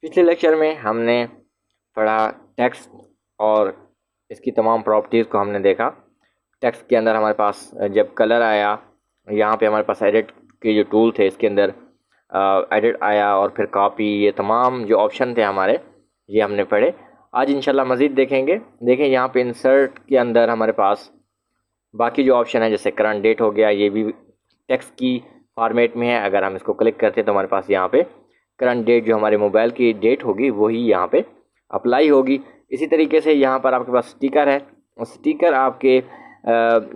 पिछले लेक्चर में हमने पढ़ा टेक्स्ट और इसकी तमाम प्रॉपर्टीज़ को हमने देखा। टेक्स्ट के अंदर हमारे पास जब कलर आया, यहाँ पे हमारे पास एडिट के जो टूल थे इसके अंदर एडिट आया और फिर कॉपी, ये तमाम जो ऑप्शन थे हमारे, ये हमने पढ़े। आज इंशाल्लाह मज़ीद देखेंगे। देखें यहाँ पे इंसर्ट के अंदर हमारे पास बाकी जो ऑप्शन है, जैसे करंट डेट हो गया, ये भी टेक्स्ट की फॉर्मेट में है। अगर हम इसको क्लिक करते हैं तो हमारे पास यहाँ पे करंट डेट जो हमारे मोबाइल की डेट होगी वही यहाँ पे अप्लाई होगी। इसी तरीके से यहाँ पर आपके पास स्टिकर है, स्टिकर आपके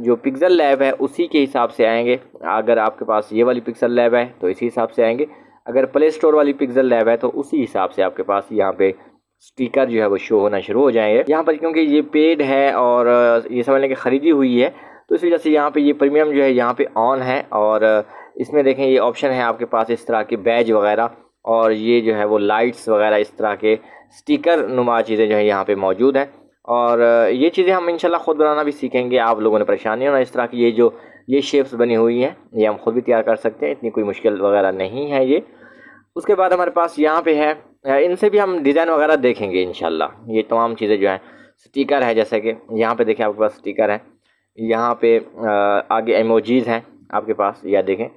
जो पिक्सल लैब है उसी के हिसाब से आएंगे। अगर आपके पास ये वाली पिक्सल लैब है तो इसी हिसाब से आएंगे, अगर प्ले स्टोर वाली पिक्सल लैब है तो उसी हिसाब से आपके पास यहाँ पे स्टिकर जो है वो शो होना शुरू हो जाएंगे। यहाँ पर क्योंकि ये पेड है और ये समझ लें कि ख़रीदी हुई है, तो इस वजह से यहाँ पे ये प्रीमियम जो है यहाँ पे ऑन है। और इसमें देखें ये ऑप्शन है आपके पास इस तरह के बैज वगैरह, और ये जो है वो लाइट्स वगैरह, इस तरह के स्टिकर नुमा चीज़ें जो है यहाँ पे मौजूद है। और ये चीज़ें हम इंशाल्लाह ख़ुद बनाना भी सीखेंगे। आप लोगों ने परेशानी होना, इस तरह की ये शेप्स बनी हुई हैं, ये हम खुद भी तैयार कर सकते हैं, इतनी कोई मुश्किल वगैरह नहीं है ये। उसके बाद हमारे पास यहाँ पे है, इनसे भी हम डिज़ाइन वगैरह देखेंगे इंशाल्लाह। ये तमाम चीज़ें जो हैं, स्टिकर है, जैसे कि यहाँ पे देखें आपके पास स्टिकर है, यहाँ पे आगे इमोजीज़ हैं आपके पास, या देखें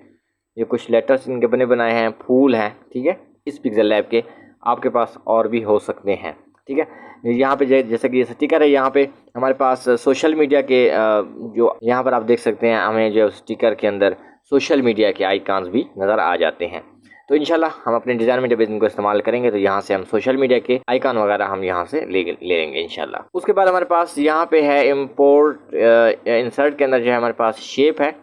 ये कुछ लेटर्स इनके बने बनाए हैं, फूल हैं, ठीक है। इस पिक्सल लैब के आपके पास और भी हो सकते हैं, ठीक है। यहाँ पे जैसे कि ये स्टिकर है, यहाँ पे हमारे पास सोशल मीडिया के जो यहाँ पर आप देख सकते हैं, हमें जो स्टिकर के अंदर सोशल मीडिया के आइकॉन्स भी नज़र आ जाते हैं। तो इंशाल्लाह हम अपने डिज़ाइन में जब इनको इस्तेमाल करेंगे तो यहाँ से हम सोशल मीडिया के आइकॉन वगैरह हम यहाँ से ले लेंगे इंशाल्लाह। उसके बाद हमारे पास यहाँ पे है इंपोर्ट इंसर्ट के अंदर जो है हमारे पास शेप है।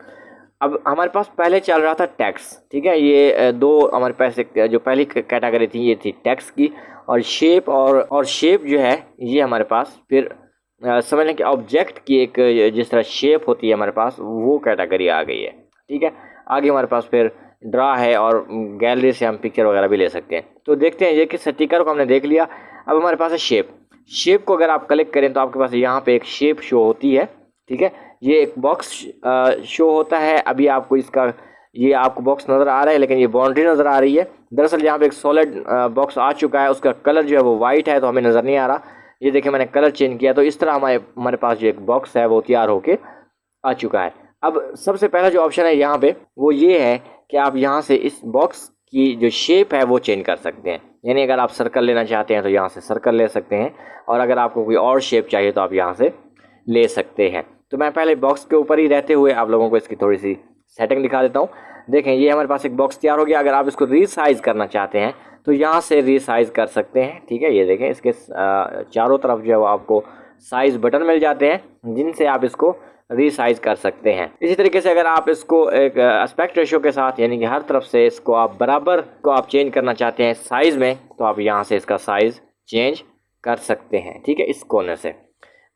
अब हमारे पास पहले चल रहा था टेक्स्ट, ठीक है। ये दो हमारे पास जो पहली कैटेगरी थी ये थी टेक्स्ट की, और शेप और शेप जो है ये हमारे पास फिर समझ लें कि ऑब्जेक्ट की एक जिस तरह शेप होती है हमारे पास वो कैटेगरी आ गई है, ठीक है। आगे हमारे पास फिर ड्रा है और गैलरी से हम पिक्चर वगैरह भी ले सकते हैं। तो देखते हैं, ये कि स्टिकर को हमने देख लिया। अब हमारे पास है शेप। शेप को अगर आप क्लिक करें तो आपके पास यहाँ पे एक शेप शो होती है, ठीक है। ये एक बॉक्स शो होता है। अभी आपको इसका ये आपको बॉक्स नज़र आ रहा है, लेकिन ये बाउंड्री नज़र आ रही है। दरअसल यहाँ पे एक सॉलिड बॉक्स आ चुका है, उसका कलर जो है वो वाइट है, तो हमें नज़र नहीं आ रहा। ये देखिए मैंने कलर चेंज किया, तो इस तरह हमारे पास जो एक बॉक्स है वो तैयार होके आ चुका है। अब सबसे पहला जो ऑप्शन है यहाँ पे वो ये है कि आप यहाँ से इस बॉक्स की जो शेप है वो चेंज कर सकते हैं। यानी अगर आप सर्कल लेना चाहते हैं तो यहाँ से सर्कल ले सकते हैं, और अगर आपको कोई और शेप चाहिए तो आप यहाँ से ले सकते हैं। तो मैं पहले बॉक्स के ऊपर ही रहते हुए आप लोगों को इसकी थोड़ी सी सेटिंग दिखा देता हूँ। देखें ये हमारे पास एक बॉक्स तैयार हो गया। अगर आप इसको रीसाइज़ करना चाहते हैं तो यहाँ से रीसाइज़ कर सकते हैं, ठीक है। ये देखें इसके चारों तरफ जो है वो आपको साइज़ बटन मिल जाते हैं जिनसे आप इसको रीसाइज कर सकते हैं। इसी तरीके से अगर आप इसको एक एस्पेक्ट रेशियो के साथ, यानी कि हर तरफ से इसको आप बराबर को आप चेंज करना चाहते हैं साइज़ में, तो आप यहाँ से इसका साइज़ चेंज कर सकते हैं, ठीक है, इस कोने से।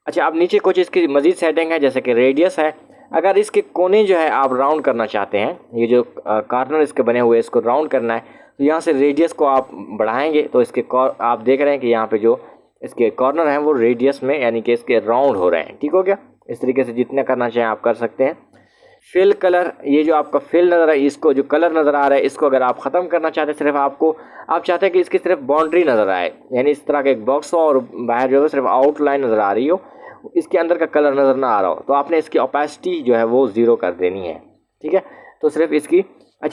अच्छा, अब नीचे कुछ इसकी मज़ीद सेटिंग है, जैसे कि रेडियस है। अगर इसके कोने जो है आप राउंड करना चाहते हैं, ये जो कॉर्नर इसके बने हुए इसको राउंड करना है, तो यहाँ से रेडियस को आप बढ़ाएंगे तो इसके आप देख रहे हैं कि यहाँ पे जो इसके कॉर्नर हैं वो रेडियस में, यानी कि इसके राउंड हो रहे हैं, ठीक हो गया। इस तरीके से जितना करना चाहें आप कर सकते हैं। फिल कलर, ये जो आपका फिल नज़र है, इसको जो कलर नज़र आ रहा है इसको अगर आप ख़त्म करना चाहते हैं, सिर्फ आप चाहते हैं कि इसकी सिर्फ बाउंड्री नज़र आए, यानी इस तरह का एक बॉक्स हो और बाहर जो है सिर्फ आउटलाइन नज़र आ रही हो, इसके अंदर का कलर नज़र ना आ रहा हो, तो आपने इसकी ओपेसिटी जो है वो 0 कर देनी है, ठीक है। तो सिर्फ इसकी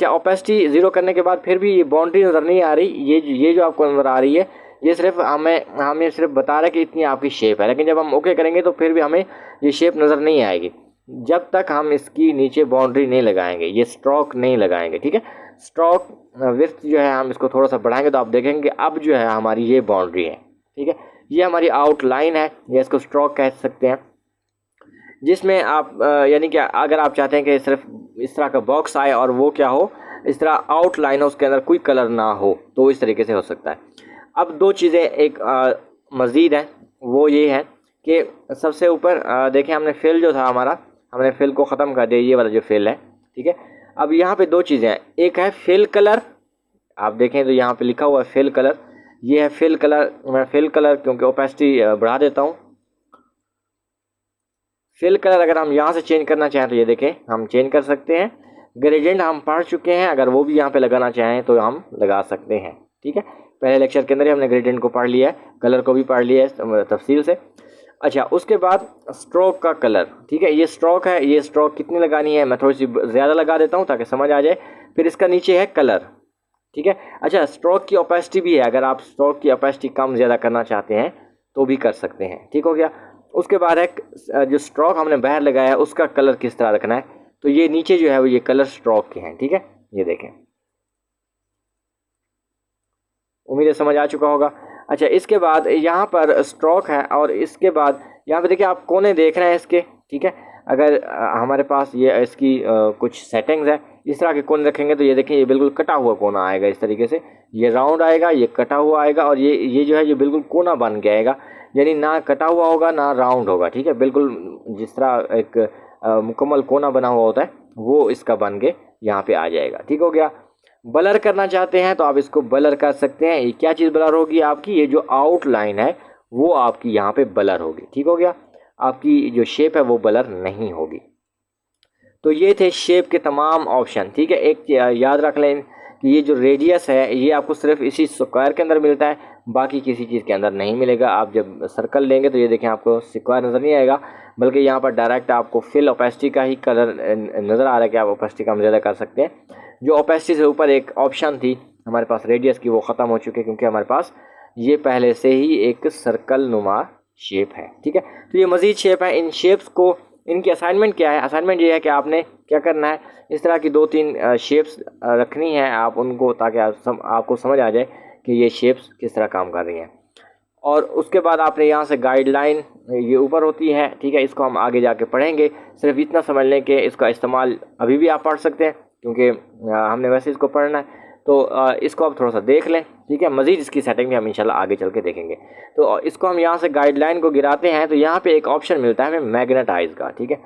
ओपेसिटी 0 करने के बाद फिर भी ये बाउंड्री नज़र नहीं आ रही। ये जो आपको नज़र आ रही है ये सिर्फ हमें सिर्फ बता रहा है कि इतनी आपकी शेप है, लेकिन जब हम ओके करेंगे तो फिर भी हमें ये शेप नज़र नहीं आएगी जब तक हम इसकी नीचे बाउंड्री नहीं लगाएंगे, ये स्ट्रोक नहीं लगाएंगे, ठीक है। स्ट्रोक विड्थ जो है हम इसको थोड़ा सा बढ़ाएंगे तो आप देखेंगे अब जो है हमारी ये बाउंड्री है, ठीक है। ये हमारी आउटलाइन है, या इसको स्ट्रोक कह सकते हैं, जिसमें आप यानी कि अगर आप चाहते हैं कि सिर्फ इस तरह का बॉक्स आए और वो क्या हो, इस तरह आउटलाइन हो, उसके अंदर कोई कलर ना हो, तो इस तरीके से हो सकता है। अब दो चीज़ें एक मज़ीद हैं, वो ये है कि सबसे ऊपर देखें हमने फिल जो था हमारा, हमने फिल को ख़त्म कर दिया, ये वाला जो फिल है, ठीक है। अब यहाँ पे दो चीज़ें हैं, एक है फिल कलर, आप देखें तो यहाँ पे लिखा हुआ है फिल कलर, ये है फिल कलर। मैं फिल कलर क्योंकि ओपेसिटी बढ़ा देता हूँ। फिल कलर अगर हम यहाँ से चेंज करना चाहें तो ये देखें हम चेंज कर सकते हैं। ग्रेडियंट हम पढ़ चुके हैं, अगर वो भी यहाँ पे लगाना चाहें तो हम लगा सकते हैं, ठीक है, पहले लेक्चर के अंदर ही हमने ग्रेडियंट को पढ़ लिया है, कलर को भी पढ़ लिया है तफसील से। अच्छा, उसके बाद स्ट्रोक का कलर, ठीक है, ये स्ट्रोक है, ये स्ट्रोक कितनी लगानी है मैं थोड़ी सी ज़्यादा लगा देता हूँ ताकि समझ आ जाए। फिर इसका नीचे है कलर, ठीक है। अच्छा, स्ट्रोक की ओपेसिटी भी है, अगर आप स्ट्रोक की ओपेसिटी कम ज़्यादा करना चाहते हैं तो भी कर सकते हैं, ठीक हो गया। उसके बाद है जो स्ट्रोक हमने बाहर लगाया है उसका कलर किस तरह रखना है, तो ये नीचे जो है वो ये कलर स्ट्रोक के हैं, ठीक है, ये देखें, उम्मीद है समझ आ चुका होगा। अच्छा, इसके बाद यहाँ पर स्ट्रोक है और इसके बाद यहाँ पे देखिए आप कोने देख रहे हैं इसके, ठीक है। अगर हमारे पास ये इसकी कुछ सेटिंग्स है, इस तरह के कोने रखेंगे तो ये देखें ये बिल्कुल कटा हुआ कोना आएगा इस तरीके से, ये राउंड आएगा, ये कटा हुआ आएगा और ये जो है ये बिल्कुल कोना बन के आएगा, यानी ना कटा हुआ होगा ना राउंड होगा, ठीक है, बिल्कुल जिस तरह एक मुकम्मल कोना बना हुआ होता है वो इसका बन के यहाँ पे आ जाएगा, ठीक हो गया। ब्लर करना चाहते हैं तो आप इसको ब्लर कर सकते हैं। ये क्या चीज़ ब्लर होगी आपकी, ये जो आउटलाइन है वो आपकी यहाँ पे ब्लर होगी, ठीक हो गया, आपकी जो शेप है वो ब्लर नहीं होगी। तो ये थे शेप के तमाम ऑप्शन, ठीक है। एक याद रख लें कि ये जो रेडियस है ये आपको सिर्फ इसी स्क्वायर के अंदर मिलता है, बाकी किसी चीज़ के अंदर नहीं मिलेगा। आप जब सर्कल लेंगे तो ये देखें आपको स्क्वायर नज़र नहीं आएगा, बल्कि यहाँ पर डायरेक्ट आपको फिल ओपेसिटी का ही कलर नज़र आ रहा है कि आप ओपेसिटी कम ज़्यादा कर सकते हैं। जो ओपेसिटी से ऊपर एक ऑप्शन थी हमारे पास रेडियस की, वो ख़त्म हो चुकी है क्योंकि हमारे पास ये पहले से ही एक सर्कल नुमा शेप है, ठीक है। तो ये मज़ीद शेप है, इन शेप्स को, इनकी असाइनमेंट क्या है, असाइनमेंट ये है कि आपने क्या करना है, इस तरह की 2-3 शेप्स रखनी है आप उनको, ताकि आपको समझ आ जाए कि ये शेप्स किस तरह काम कर रही हैं। और उसके बाद आपने यहाँ से गाइडलाइन ये ऊपर होती है, ठीक है, इसको हम आगे जाके पढ़ेंगे। सिर्फ इतना समझ लें कि इसका इस्तेमाल अभी भी आप पढ़ सकते हैं क्योंकि हमने वैसे इसको पढ़ना है, तो इसको आप थोड़ा सा देख लें, ठीक है। मज़ीद इसकी सेटिंग भी हम इंशाल्लाह आगे चल के देखेंगे। तो इसको हम यहाँ से गाइडलाइन को गिराते हैं तो यहाँ पे एक ऑप्शन मिलता है हमें मैग्नेटाइज का, ठीक है,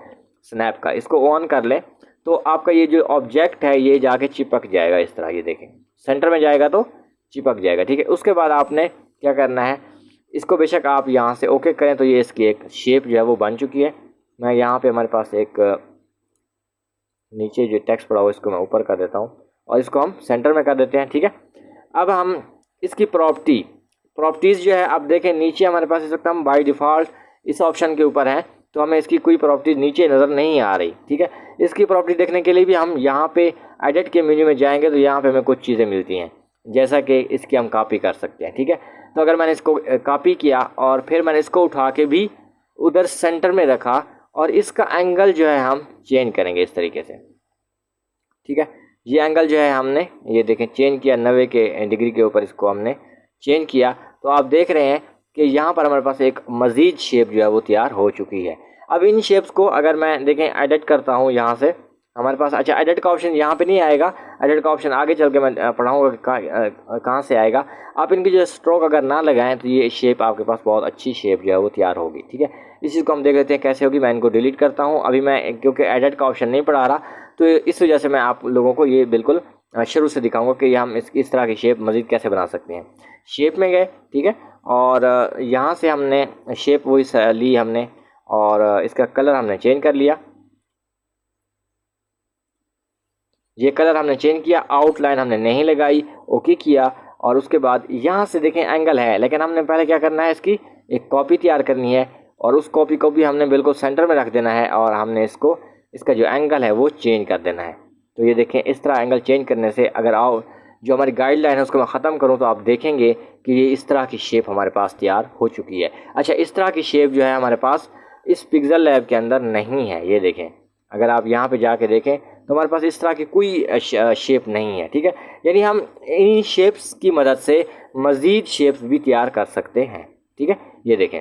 स्नैप का। इसको ऑन कर लें तो आपका ये जो ऑब्जेक्ट है ये जाके चिपक जाएगा इस तरह, ये देखें सेंटर में जाएगा तो चिपक जाएगा, ठीक है। उसके बाद आपने क्या करना है, इसको बेशक आप यहाँ से ओके करें तो ये इसकी एक शेप जो है वो बन चुकी है। मैं यहाँ पे हमारे पास एक नीचे जो टेक्स्ट पड़ा हुआ इसको मैं ऊपर कर देता हूँ और इसको हम सेंटर में कर देते हैं, ठीक है। अब हम इसकी प्रॉपर्टीज़ जो है, अब देखें नीचे हमारे पास इस वक्त हम बाय डिफ़ॉल्ट इस ऑप्शन के ऊपर हैं तो हमें इसकी कोई प्रॉपर्टीज़ नीचे नज़र नहीं आ रही, ठीक है। इसकी प्रॉपर्टी देखने के लिए भी हम यहाँ पे एडिट के मेन्यू में जाएंगे तो यहाँ पे हमें कुछ चीज़ें मिलती हैं, जैसा कि इसकी हम कॉपी कर सकते हैं, ठीक है। तो अगर मैंने इसको कॉपी किया और फिर मैंने इसको उठा के भी उधर सेंटर में रखा और इसका एंगल जो है हम चेंज करेंगे इस तरीके से, ठीक है। ये एंगल जो है हमने ये देखें चेंज किया, 90 के डिग्री के ऊपर इसको हमने चेंज किया, तो आप देख रहे हैं कि यहाँ पर हमारे पास एक मज़ीद शेप जो है वो तैयार हो चुकी है। अब इन शेप्स को अगर मैं देखें एडिट करता हूँ यहाँ से हमारे पास, अच्छा एडिट का ऑप्शन यहाँ पे नहीं आएगा, एडिट का ऑप्शन आगे चल के मैं पढ़ाऊँगा कहाँ से आएगा। आप इनकी जो स्ट्रोक अगर ना लगाएं तो ये शेप आपके पास बहुत अच्छी शेप जो है वो तैयार होगी, ठीक है। इस चीज़ को हम देख लेते हैं कैसे होगी। मैं इनको डिलीट करता हूँ, अभी मैं क्योंकि एडिट का ऑप्शन नहीं पढ़ा रहा तो इस वजह से मैं आप लोगों को ये बिल्कुल शुरू से दिखाऊंगा कि हम इस तरह की शेप मज़ीद कैसे बना सकते हैं। शेप में गए, ठीक है, और यहाँ से हमने शेप वही ली हमने और इसका कलर हमने चेंज कर लिया, ये कलर हमने चेंज किया, आउटलाइन हमने नहीं लगाई, ओके किया। और उसके बाद यहाँ से देखें एंगल है, लेकिन हमने पहले क्या करना है, इसकी एक कॉपी तैयार करनी है और उस कॉपी को भी हमने बिल्कुल सेंटर में रख देना है और हमने इसका जो एंगल है वो चेंज कर देना है। तो ये देखें इस तरह एंगल चेंज करने से अगर जो हमारी गाइडलाइन है उसको मैं ख़त्म करूँ तो आप देखेंगे कि ये इस तरह की शेप हमारे पास तैयार हो चुकी है। अच्छा, इस तरह की शेप जो है हमारे पास इस पिक्सेल लैब के अंदर नहीं है, ये देखें अगर आप यहाँ पे जाके देखें तो हमारे पास इस तरह की कोई शेप नहीं है, ठीक है। यानी हम इन शेप्स की मदद से मज़ीद शेप्स भी तैयार कर सकते हैं, ठीक है। ये देखें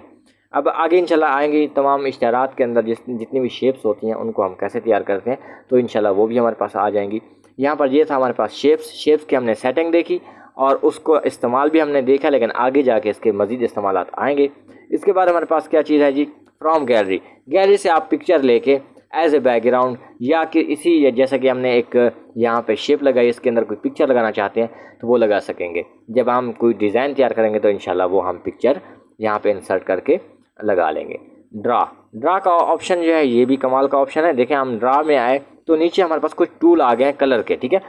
अब आगे इंशाल्लाह आएंगे तमाम इश्तिहारात के अंदर जितनी भी शेप्स होती हैं उनको हम कैसे तैयार करते हैं, तो इंशाल्लाह वो भी हमारे पास आ जाएंगी। यहाँ पर ये था हमारे पास शेप्स की हमने सेटिंग देखी और उसको इस्तेमाल भी हमने देखा, लेकिन आगे जाके इसके मज़ीद इस्तेमालात आएंगे। इसके बाद हमारे पास क्या चीज़ है जी, फ्रॉम गैलरी से आप पिक्चर लेके एज ए बैकग्राउंड या कि इसी जैसा कि हमने एक यहाँ पे शेप लगाई, इसके अंदर कोई पिक्चर लगाना चाहते हैं तो वो लगा सकेंगे। जब हम कोई डिज़ाइन तैयार करेंगे तो इंशाल्लाह वो हम पिक्चर यहाँ पे इंसर्ट करके लगा लेंगे। ड्रा का ऑप्शन जो है ये भी कमाल का ऑप्शन है। देखें हम ड्रा में आए तो नीचे हमारे पास कुछ टूल आ गए हैं कलर के, ठीक है।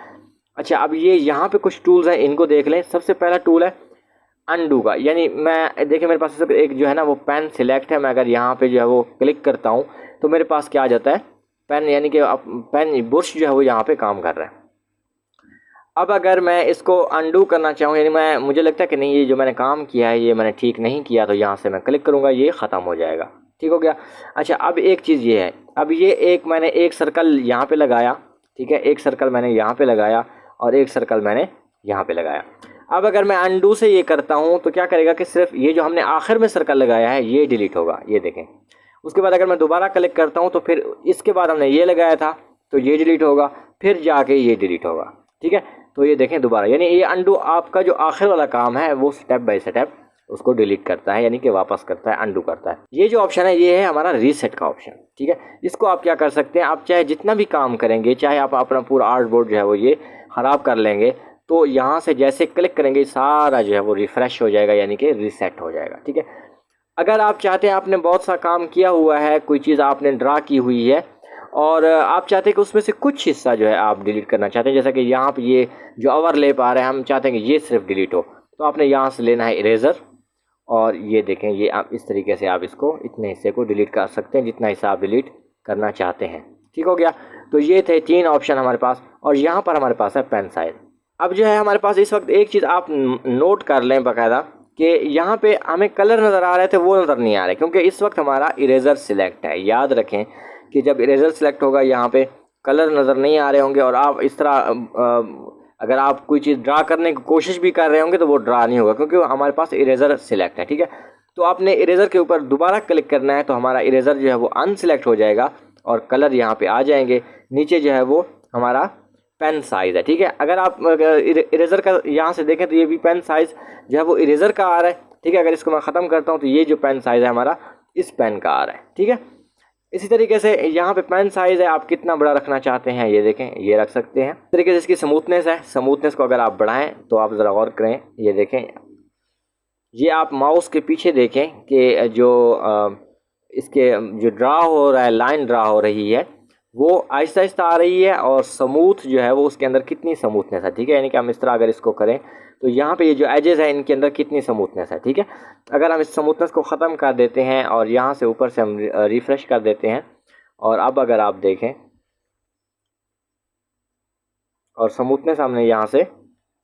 अच्छा, अब ये यहाँ पे कुछ टूल्स हैं, इनको देख लें। सबसे पहला टूल है अनडू का, यानी मैं देखिए मेरे पास सिर्फ एक जो है ना वो पेन सिलेक्ट है। मैं अगर यहाँ पे जो है वो क्लिक करता हूँ तो मेरे पास क्या आ जाता है, पेन, यानी कि पेन ब्रश जो है वो यहाँ पे काम कर रहा है। अब अगर मैं इसको अनडू करना चाहूँ, यानी मुझे लगता है कि नहीं ये जो मैंने काम किया है ये मैंने ठीक नहीं किया, तो यहाँ से मैं क्लिक करूँगा, ये ख़त्म हो जाएगा। ठीक हो गया। अच्छा, अब एक चीज़ ये है, अब ये मैंने एक सर्कल यहाँ पे लगाया, ठीक है, एक सर्कल मैंने यहाँ पे लगाया और एक सर्कल मैंने यहाँ पे लगाया। अब अगर मैं अनडू से ये करता हूँ तो क्या करेगा कि सिर्फ ये जो हमने आखिर में सर्कल लगाया है ये डिलीट होगा, ये देखें। उसके बाद अगर मैं दोबारा क्लिक करता हूँ तो फिर इसके बाद हमने ये लगाया था तो ये डिलीट होगा, फिर जाके ये डिलीट होगा। ठीक है, तो ये देखें दोबारा, यानी ये अनडू आपका जो आखिर वाला काम है वो स्टेप बाय स्टेप उसको डिलीट करता है, यानी कि वापस करता है, अनडू करता है। ये जो ऑप्शन है ये है हमारा रीसेट का ऑप्शन। ठीक है, इसको आप क्या कर सकते हैं, आप चाहे जितना भी काम करेंगे, चाहे आप अपना पूरा आर्ट बोर्ड जो है वो ये ख़राब कर लेंगे, तो यहाँ से जैसे क्लिक करेंगे सारा जो है वो रिफ़्रेश हो जाएगा, यानी कि रीसेट हो जाएगा। ठीक है, अगर आप चाहते हैं, आपने बहुत सा काम किया हुआ है, कोई चीज़ आपने ड्रा की हुई है और आप चाहते हैं कि उसमें से कुछ हिस्सा जो है आप डिलीट करना चाहते हैं, जैसा कि यहाँ पे ये जो ओवरलैप आ रहा है, हम चाहते हैं कि ये सिर्फ डिलीट हो, तो आपने यहाँ से लेना है इरेज़र और ये देखें, ये आप इस तरीके से आप इसको इतने हिस्से को डिलीट कर सकते हैं जितना हिस्सा आप डिलीट करना चाहते हैं। ठीक हो गया। तो ये थे 3 ऑप्शन हमारे पास, और यहाँ पर हमारे पास है पेन साइज। अब जो है हमारे पास इस वक्त एक चीज़ आप नोट कर लें बाकायदा, कि यहाँ पे हमें कलर नज़र आ रहे थे वो नज़र नहीं आ रहे, क्योंकि इस वक्त हमारा इरेज़र सिलेक्ट है। याद रखें कि जब इरेज़र सिलेक्ट होगा यहाँ पे कलर नज़र नहीं आ रहे होंगे, और आप इस तरह अगर आप कोई चीज़ ड्रा करने की कोशिश भी कर रहे होंगे तो वो ड्रा नहीं होगा, क्योंकि हमारे पास इरेज़र सिलेक्ट है। ठीक है, तो आपने इरेज़र के ऊपर दोबारा क्लिक करना है, तो हमारा इरेज़र जो है वो अनसिलेक्ट हो जाएगा और कलर यहाँ पे आ जाएंगे। नीचे जो है वो हमारा पेन साइज़ है। ठीक है, अगर आप इरेज़र का यहाँ से देखें तो ये भी पेन साइज़ जो है वो इरेज़र का आ रहा है। ठीक है, अगर इसको मैं ख़त्म करता हूँ तो ये जो पेन साइज़ है हमारा इस पेन का आ रहा है। ठीक है, इसी तरीके से यहाँ पे पेन साइज़ है, आप कितना बड़ा रखना चाहते हैं ये देखें, ये रख सकते हैं। इस तरीके से इसकी स्मूथनेस है, स्मूथनेस को अगर आप बढ़ाएं तो आप ज़रा गौर करें, ये देखें, ये आप माउस के पीछे देखें कि जो इसके जो ड्रा हो रहा है, लाइन ड्रा हो रही है वो आहिस्ता आहिस्ता आ रही है, और स्मूथ जो है वो उसके अंदर कितनी स्मूथनेस है। ठीक है, यानी कि हम इस तरह अगर इसको करें तो यहाँ पे ये जो एजेस है इनके अंदर कितनी स्मूथनेस है। ठीक है, अगर हम इस स्मूथनेस को ख़त्म कर देते हैं और यहाँ से ऊपर से हम रिफ़्रेश कर देते हैं, और अब अगर आप देखें और स्मूथनेस हमने यहाँ से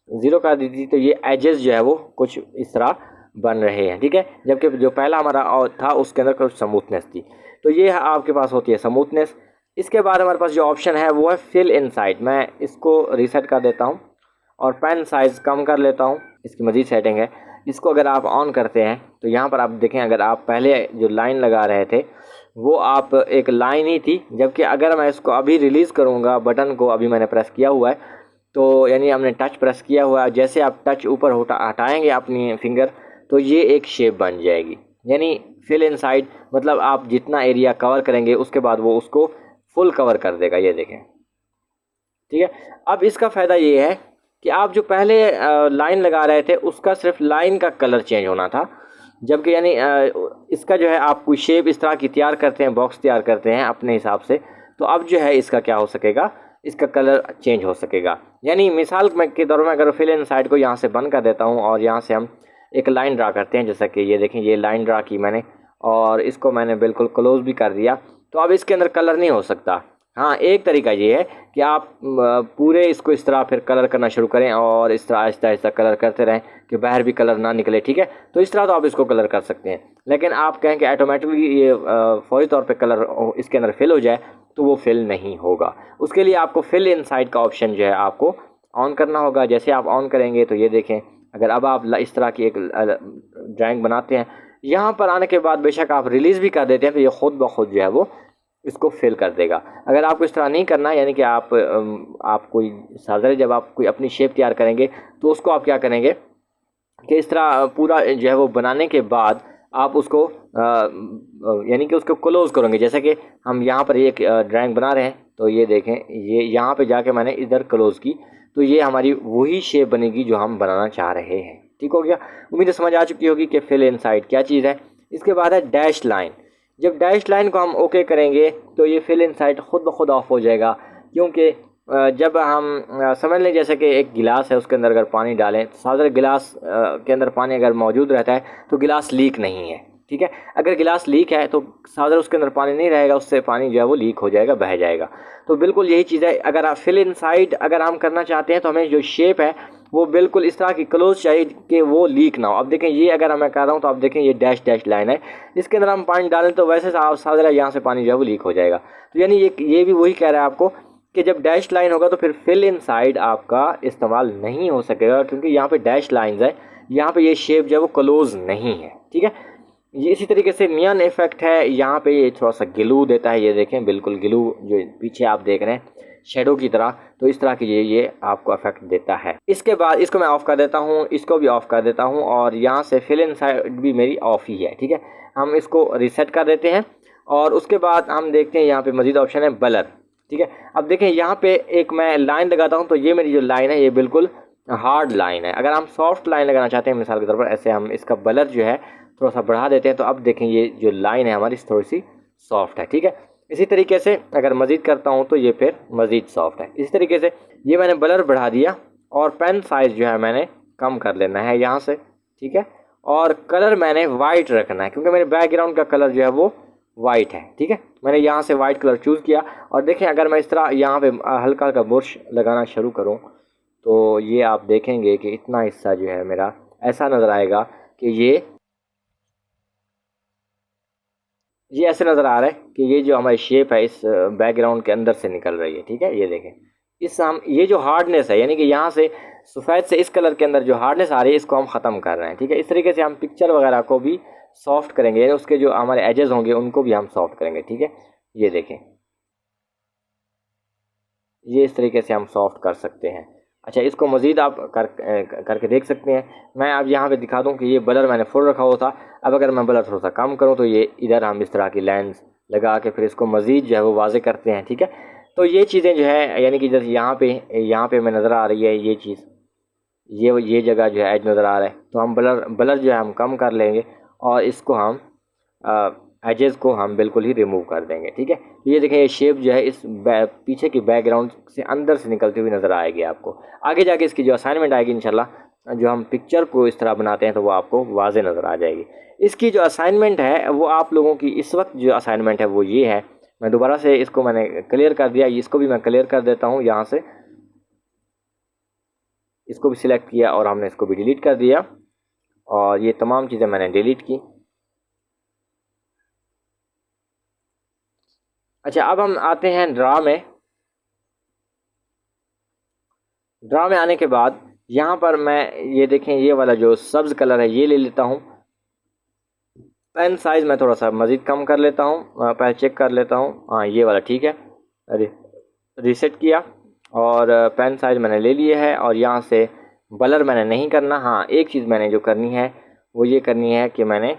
0 कर दी थी, तो ये एजेस जो है वो कुछ इस तरह बन रहे हैं। ठीक है, जबकि जो पहला हमारा था उसके अंदर कुछ स्मूथनेस थी। तो ये आपके पास होती है स्मूथनेस। इसके बाद हमारे पास जो ऑप्शन है वो है फिल इनसाइड। मैं इसको रीसेट कर देता हूँ और पेन साइज़ कम कर लेता हूँ, इसकी मज़ीद सेटिंग है। इसको अगर आप ऑन करते हैं तो यहाँ पर आप देखें, अगर आप पहले जो लाइन लगा रहे थे वो आप एक लाइन ही थी, जबकि अगर मैं इसको अभी रिलीज़ करूँगा, बटन को अभी मैंने प्रेस किया हुआ है, तो यानी हमने टच प्रेस किया हुआ है, जैसे आप टच ऊपर हटाएँगे अपनी फिंगर तो ये एक शेप बन जाएगी। यानी फिल इनसाइड मतलब आप जितना एरिया कवर करेंगे उसके बाद वो उसको फुल कवर कर देगा, ये देखें। ठीक है, अब इसका फ़ायदा ये है कि आप जो पहले लाइन लगा रहे थे उसका सिर्फ लाइन का कलर चेंज होना था, जबकि यानी इसका जो है आप कोई शेप इस तरह की तैयार करते हैं, बॉक्स तैयार करते हैं अपने हिसाब से, तो अब जो है इसका क्या हो सकेगा, इसका कलर चेंज हो सकेगा। यानी मिसाल के तौर में अगर फिल इनसाइड को यहाँ से बंद कर देता हूँ और यहाँ से हम एक लाइन ड्रा करते हैं, जैसा कि ये देखें, ये लाइन ड्रा की मैंने और इसको मैंने बिल्कुल क्लोज भी कर दिया, तो अब इसके अंदर कलर नहीं हो सकता। हाँ, एक तरीका ये है कि आप पूरे इसको इस तरह फिर कलर करना शुरू करें और इस तरह आहिस्ता आहिस्ता कलर करते रहें कि बाहर भी कलर ना निकले। ठीक है, तो इस तरह तो आप इसको कलर कर सकते हैं, लेकिन आप कहें कि ऑटोमेटिकली ये फौरी तौर पे कलर इसके अंदर फिल हो जाए तो वो फिल नहीं होगा। उसके लिए आपको फिल इनसाइड का ऑप्शन जो है आपको ऑन करना होगा। जैसे आप ऑन करेंगे तो ये देखें, अगर अब आप इस तरह की एक ड्राइंग बनाते हैं, यहाँ पर आने के बाद बेशक आप रिलीज़ भी कर देते हैं तो ये ख़ुद ब खुद जो है वो इसको फिल कर देगा। अगर आपको इस तरह नहीं करना, यानी कि आप कोई साजरे जब आप कोई अपनी शेप तैयार करेंगे तो उसको आप क्या करेंगे कि इस तरह पूरा जो है वो बनाने के बाद आप उसको यानी कि उसको क्लोज़ करेंगे। जैसे कि हम यहाँ पर एक ड्राइंग बना रहे हैं, तो ये देखें, ये यहाँ पे जाके मैंने इधर क्लोज़ की तो ये हमारी वही शेप बनेगी जो हम बनाना चाह रहे हैं। ठीक हो गया, उम्मीद है समझ आ चुकी होगी कि फिल इनसाइड क्या चीज़ है। इसके बाद है डैश लाइन। जब डैश लाइन को हम ओके करेंगे तो ये फिल इनसाइड खुद ब खुद ऑफ हो जाएगा, क्योंकि जब हम समझ लें जैसे कि एक गिलास है, उसके अंदर अगर पानी डालें तो साधारण गिलास के अंदर पानी अगर मौजूद रहता है तो गिलास लीक नहीं है, ठीक है। अगर गिलास लीक है तो साधारण उसके अंदर पानी नहीं रहेगा, उससे पानी जो है वो लीक हो जाएगा, बह जाएगा। तो बिल्कुल यही चीज़ है, अगर आप फिल इनसाइड अगर हम करना चाहते हैं तो हमें जो शेप है वो बिल्कुल इस तरह की क्लोज चाहिए कि वो लीक ना हो। अब देखें ये अगर मैं कर रहा हूँ तो आप देखें ये डैश डैश लाइन है, इसके अंदर हम पानी डालें तो वैसे साधारण यहाँ से पानी जो है वो लीक हो जाएगा। तो यानी ये भी वही कह रहा है आपको कि जब डैश लाइन होगा तो फिर फिल इनसाइड आपका इस्तेमाल नहीं हो सकेगा, क्योंकि यहाँ पे डैश लाइंस है, यहाँ पे ये शेप जो है वो क्लोज नहीं है, ठीक है। ये इसी तरीके से नियन इफेक्ट है, यहाँ पे ये थोड़ा सा ग्लू देता है, ये देखें बिल्कुल ग्लू जो पीछे आप देख रहे हैं शेडो की तरह, तो इस तरह की ये आपको इफेक्ट देता है। इसके बाद इसको मैं ऑफ कर देता हूँ, इसको भी ऑफ कर देता हूँ, और यहाँ से फिल इनसाइड भी मेरी ऑफ ही है, ठीक है। हम इसको रीसेट कर देते हैं और उसके बाद हम देखते हैं यहाँ पे मजीद ऑप्शन है ब्लर, ठीक है। अब देखें यहाँ पे एक मैं लाइन लगाता हूँ तो ये मेरी जो लाइन है ये बिल्कुल हार्ड लाइन है। अगर हम सॉफ्ट लाइन लगाना चाहते हैं मिसाल के तौर पर, ऐसे हम इसका ब्लर जो है थोड़ा सा बढ़ा देते हैं तो अब देखें ये जो लाइन है हमारी थोड़ी सी सॉफ्ट है, ठीक है। इसी तरीके से अगर मज़ीद करता हूँ तो ये फिर मज़ीद सॉफ्ट है। इसी तरीके से ये मैंने ब्लर बढ़ा दिया और पेन साइज़ जो है मैंने कम कर लेना है यहाँ से, ठीक है। और कलर मैंने वाइट रखना है क्योंकि मेरे बैकग्राउंड का कलर जो है वो वाइट है, ठीक है। मैंने यहाँ से वाइट कलर चूज़ किया और देखें अगर मैं इस तरह यहाँ पे हल्का हल्का बुर्श लगाना शुरू करूँ तो ये आप देखेंगे कि इतना हिस्सा जो है मेरा ऐसा नज़र आएगा कि ये ऐसे नज़र आ रहा है कि ये जो हमारी शेप है इस बैकग्राउंड के अंदर से निकल रही है, ठीक है। ये देखें इस हम ये जो हार्डनेस है यानी कि यहाँ से सफ़ेद से इस कलर के अंदर जो हार्डनेस आ रही है इसको हम ख़त्म कर रहे हैं, ठीक है। इस तरीके से हम पिक्चर वगैरह को भी सॉफ्ट करेंगे, यानी उसके जो हमारे एजेस होंगे उनको भी हम सॉफ्ट करेंगे, ठीक है। ये देखें ये इस तरीके से हम सॉफ्ट कर सकते हैं। अच्छा इसको मज़ीद आप करके देख सकते हैं। मैं अब यहाँ पे दिखा दूँ कि ये ब्लर मैंने फुल रखा हुआ था, अब अगर मैं ब्लर थोड़ा सा कम करूँ तो ये इधर हम इस तरह की लेंस लगा के फिर इसको मज़ीद जो है वो वाज़े करते हैं, ठीक है। तो ये चीज़ें जो है यानी कि जैसे यहाँ पे हमें नज़र आ रही है ये चीज़, ये जगह जो है एज नज़र आ रहा है, तो हम ब्लर जो है हम कम कर लेंगे और इसको हम एजेस को हम बिल्कुल ही रिमूव कर देंगे, ठीक है। ये देखें ये शेप जो है इस पीछे की बैकग्राउंड से अंदर से निकलती हुई नज़र आएगी आपको। आगे जाके इसकी जो असाइनमेंट आएगी इंशाल्लाह जो हम पिक्चर को इस तरह बनाते हैं तो वो आपको वाज़े नज़र आ जाएगी। इसकी जो असाइनमेंट है वो आप लोगों की इस वक्त जो असाइनमेंट है वो ये है, मैं दोबारा से इसको मैंने क्लियर कर दिया, इसको भी मैं क्लियर कर देता हूँ यहाँ से, इसको भी सिलेक्ट किया और हमने इसको भी डिलीट कर दिया और ये तमाम चीज़ें मैंने डिलीट की। अच्छा अब हम आते हैं ड्रा में। ड्रा में आने के बाद यहाँ पर मैं ये देखें ये वाला जो सब्ज़ कलर है ये ले लेता हूँ। पेन साइज़ मैं थोड़ा सा मज़ीद कम कर लेता हूँ, पहले चेक कर लेता हूँ, हाँ ये वाला ठीक है। अरे रीसेट किया और पेन साइज़ मैंने ले लिया है और यहाँ से ब्लर मैंने नहीं करना। हाँ एक चीज़ मैंने जो करनी है वो ये करनी है कि मैंने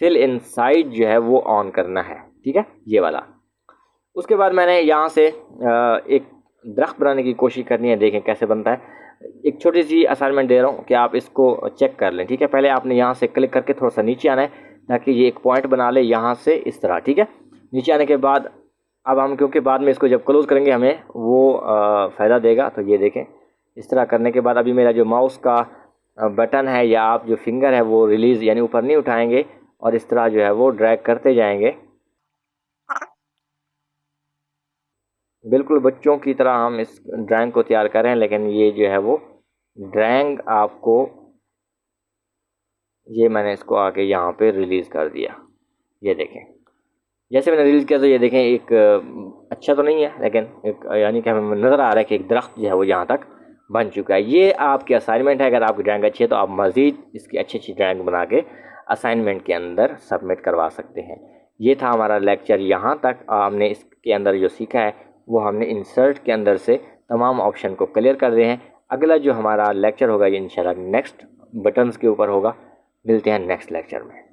फिल इनसाइड जो है वो ऑन करना है, ठीक है ये वाला। उसके बाद मैंने यहाँ से एक दरख्त बनाने की कोशिश करनी है, देखें कैसे बनता है। एक छोटी सी असाइनमेंट दे रहा हूँ कि आप इसको चेक कर लें, ठीक है। पहले आपने यहाँ से क्लिक करके थोड़ा सा नीचे आना है ताकि ये एक पॉइंट बना ले यहाँ से इस तरह, ठीक है। नीचे आने के बाद अब हम क्योंकि बाद में इसको जब क्लोज़ करेंगे हमें वो फ़ायदा देगा, तो ये देखें इस तरह करने के बाद अभी मेरा जो माउस का बटन है या आप जो फिंगर है वो रिलीज़ यानी ऊपर नहीं उठाएंगे और इस तरह जो है वो ड्रैग करते जाएंगे, बिल्कुल बच्चों की तरह हम इस ड्राइंग को तैयार कर रहे हैं। लेकिन ये जो है वो ड्राइंग आपको ये मैंने इसको आके यहाँ पे रिलीज़ कर दिया, ये देखें जैसे मैंने रिलीज़ किया तो ये देखें एक अच्छा तो नहीं है लेकिन एक यानी कि हमें नज़र आ रहा है कि एक दरख्त जो है वो यहाँ तक बन चुका है। ये आपकी असाइनमेंट है। अगर आपकी ड्राइंग अच्छी है तो आप मज़ीद इसकी अच्छी अच्छी ड्राइंग बना के असाइनमेंट के अंदर सबमिट करवा सकते हैं। ये था हमारा लेक्चर, यहाँ तक हमने इसके अंदर जो सीखा है वो हमने इंसर्ट के अंदर से तमाम ऑप्शन को क्लियर कर दिए हैं। अगला जो हमारा लेक्चर होगा ये इंशाल्लाह नेक्स्ट बटन्स के ऊपर होगा। मिलते हैं नेक्स्ट लेक्चर में।